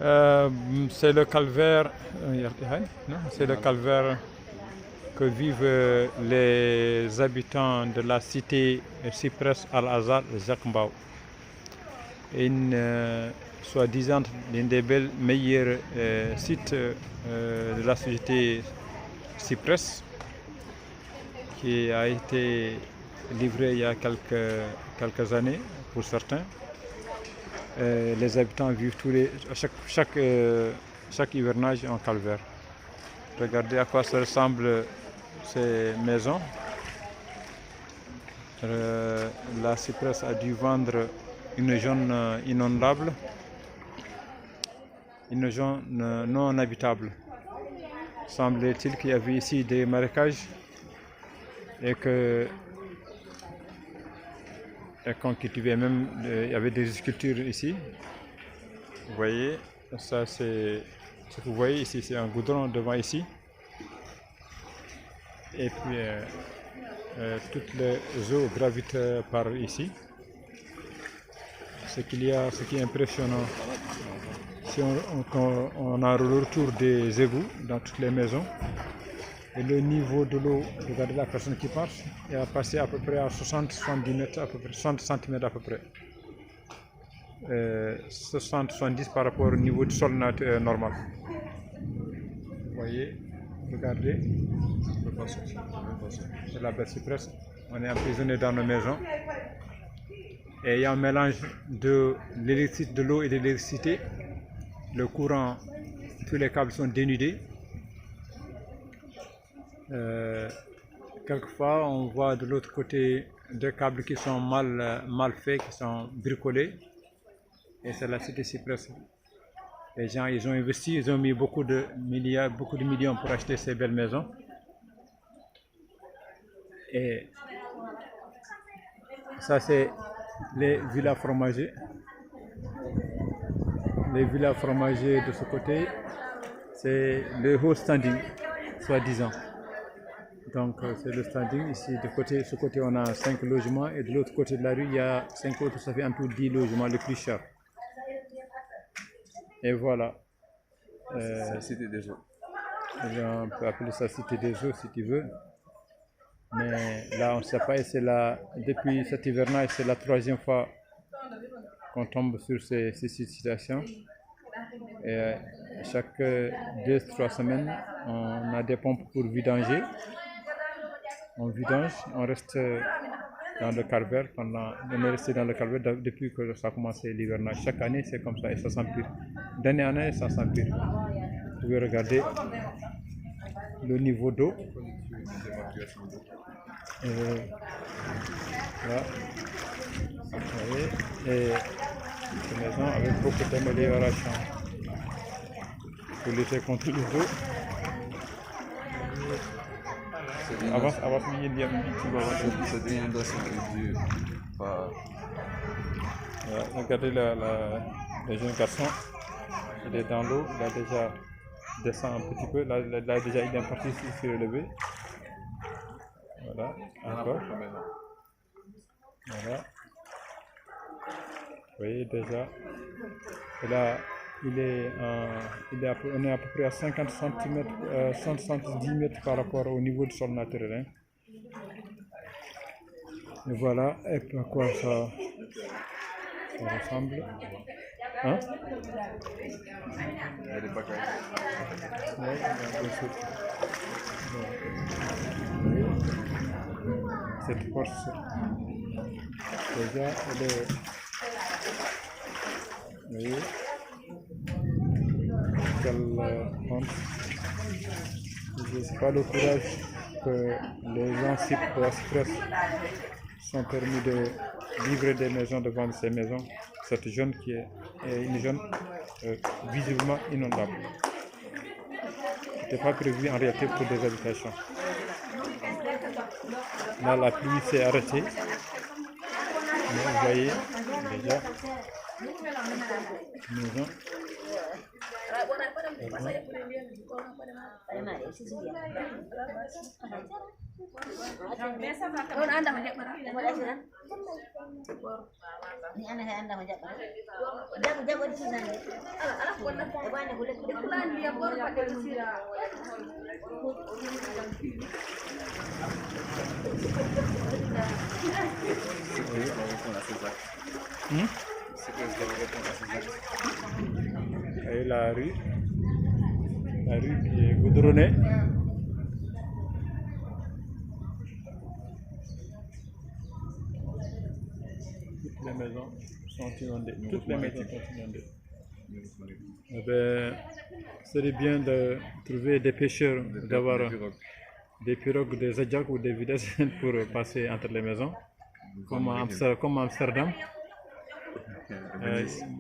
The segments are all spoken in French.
Euh, c'est le calvaire, non, c'est le calvaire que vivent les habitants de la cité Cyprès Al-Azhar Jacques Mbao. Soi-disant l'une des meilleurs sites de la société Cyprès, qui a été livré il y a quelques années pour certains. Les habitants vivent chaque hivernage en calvaire. Regardez à quoi ça ressemble ces maisons. La Cyprès a dû vendre une zone inondable, une zone non habitable. Semble-t-il qu'il y avait ici des marécages et qu'on cultivait même, il y avait des sculptures ici. Vous voyez, ça c'est ce que vous voyez ici, c'est un goudron devant ici. Et puis toutes les eaux gravitent par ici. Ce qui est impressionnant, si on a le retour des égouts dans toutes les maisons. Et le niveau de l'eau, regardez la personne qui marche, est à passer à peu près à 60-70 mètres, à peu près 60 cm à peu près. 60-70 par rapport au niveau du sol normal. Vous voyez, regardez. C'est la belle Cyprès. On est emprisonné dans nos maisons. Et il y a un mélange de l'eau et de l'électricité. Le courant, tous les câbles sont dénudés. Quelquefois, on voit de l'autre côté des câbles qui sont mal faits, qui sont bricolés. Et c'est la cité Cyprès. Les gens, ils ont investi, ils ont mis beaucoup de millions pour acheter ces belles maisons. Et ça, c'est les villas fromagers. Les villas fromagers de ce côté, c'est le haut standing, soi-disant. Donc c'est le standing. Ici, de ce côté, on a 5 logements et de l'autre côté de la rue, il y a 5 autres, ça fait en tout 10 logements, le plus cher. Et voilà. C'est la cité des eaux. On peut appeler ça cité des eaux si tu veux. Mais là, on ne sait pas, et depuis cet hivernage, c'est la 3e fois qu'on tombe sur ces situations. Et chaque 2-3 semaines, on a des pompes pour vidanger. On vidange, on reste dans le calvaire on est resté dans le calvaire depuis que ça a commencé l'hivernage. Chaque année, c'est comme ça et ça s'empire. D'année en année, ça s'empire. Vous pouvez regarder le niveau d'eau. Là, vous voyez, et ces maisons avec beaucoup d'améliorations pour lutter contre l'eau. Cette inondation est due par... Regardez le jeune garçon, il est dans l'eau, il a déjà descend un petit peu, là déjà il est parti se relever. Voilà, encore. Voilà. Vous voyez déjà. Et là, on est à peu près à 50 cm, 170 mètres par rapport au niveau du sol naturel. Et voilà, et à quoi ça ressemble. Hein? Il y a des bagages. Ouais, bien sûr. Cette force, déjà, elle est... Vous voyez? Quelle honte. Je ne sais pas le courage que les gens de la Cyprès sont permis de livrer des maisons, de vendre ces maisons. Cette zone qui est une zone visiblement inondable. Ce n'était pas prévu en réalité pour des habitations. Là, la pluie s'est arrêtée. Mais vous voyez déjà une maison. C'est que je dois répondre à ces actes. C'est que je dois répondre à ces actes. Et la rue qui est goudronnée. Toutes les maisons sont inondées. Toutes les maisons sont inondées. Eh ben, serait bien de trouver des pêcheurs, d'avoir des pirogues, des zodiacs ou des vitesses pour passer entre les maisons, comme à Amsterdam.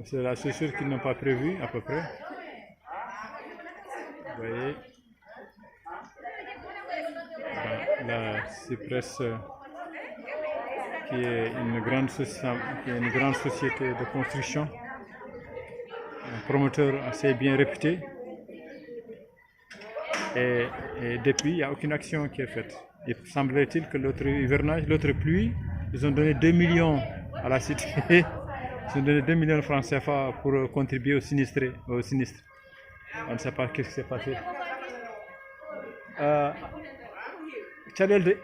C'est la seule chose qu'ils n'ont pas prévu à peu près. Vous voyez, la Cypress qui est une grande société de construction, un promoteur assez bien réputé. Et depuis, il n'y a aucune action qui est faite. Il semblerait-il que l'autre hivernage, l'autre pluie, ils ont donné 2 millions à la cité. Ils ont donné 2 millions de francs CFA pour contribuer au sinistre. On ne sait pas ce qui s'est passé. Tchalelde.